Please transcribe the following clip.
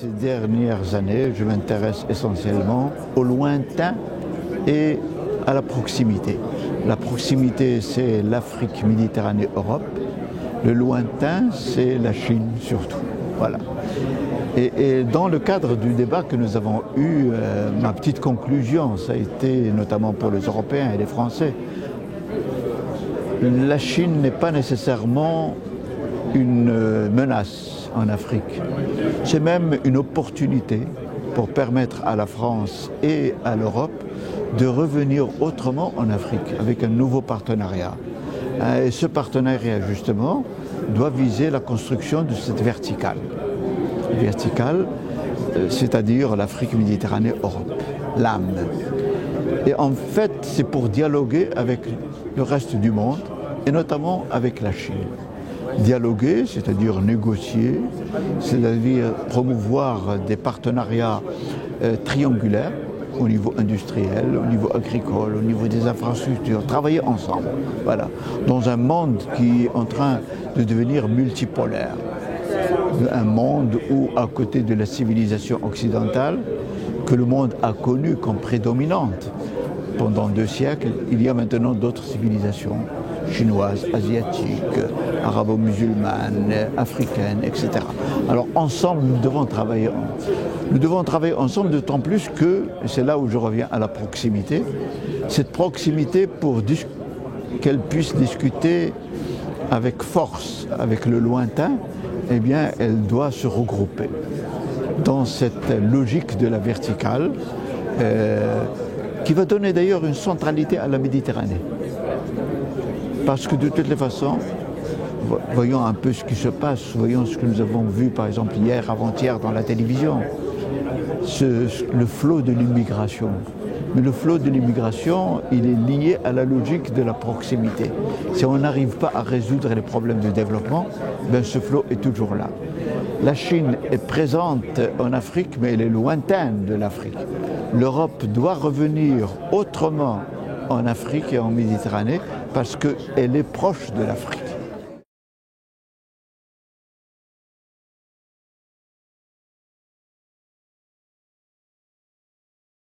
Ces dernières années, je m'intéresse essentiellement au lointain et à la proximité. La proximité, c'est l'Afrique, Méditerranée, Europe. Le lointain, c'est la Chine surtout. Voilà. Et dans le cadre du débat que nous avons eu, ma petite conclusion, ça a été notamment pour les Européens et les Français, la Chine n'est pas nécessairement une menace en Afrique. C'est même une opportunité pour permettre à la France et à l'Europe de revenir autrement en Afrique avec un nouveau partenariat. Et ce partenariat, justement, doit viser la construction de cette verticale. Verticale, c'est-à-dire l'Afrique, Méditerranée, Europe, l'âme. Et en fait, c'est pour dialoguer avec le reste du monde, et notamment avec la Chine. Dialoguer, c'est-à-dire négocier, c'est-à-dire promouvoir des partenariats triangulaires au niveau industriel, au niveau agricole, au niveau des infrastructures, travailler ensemble, voilà, dans un monde qui est en train de devenir multipolaire. Un monde où, à côté de la civilisation occidentale, que le monde a connue comme prédominante pendant 2 siècles, il y a maintenant d'autres civilisations, chinoises, asiatiques, arabo-musulmanes, africaines, etc. Alors ensemble, nous devons travailler ensemble, d'autant plus que, et c'est là où je reviens à la proximité, cette proximité pour qu'elle puisse discuter avec force, avec le lointain, eh bien, elle doit se regrouper dans cette logique de la verticale qui va donner d'ailleurs une centralité à la Méditerranée. Parce que de toutes les façons, voyons un peu ce qui se passe, voyons ce que nous avons vu par exemple hier, avant-hier dans la télévision, le flot de l'immigration. Mais le flot de l'immigration, il est lié à la logique de la proximité. Si on n'arrive pas à résoudre les problèmes de développement, ben ce flot est toujours là. La Chine est présente en Afrique, mais elle est lointaine de l'Afrique. L'Europe doit revenir autrement en Afrique et en Méditerranée parce qu'elle est proche de l'Afrique.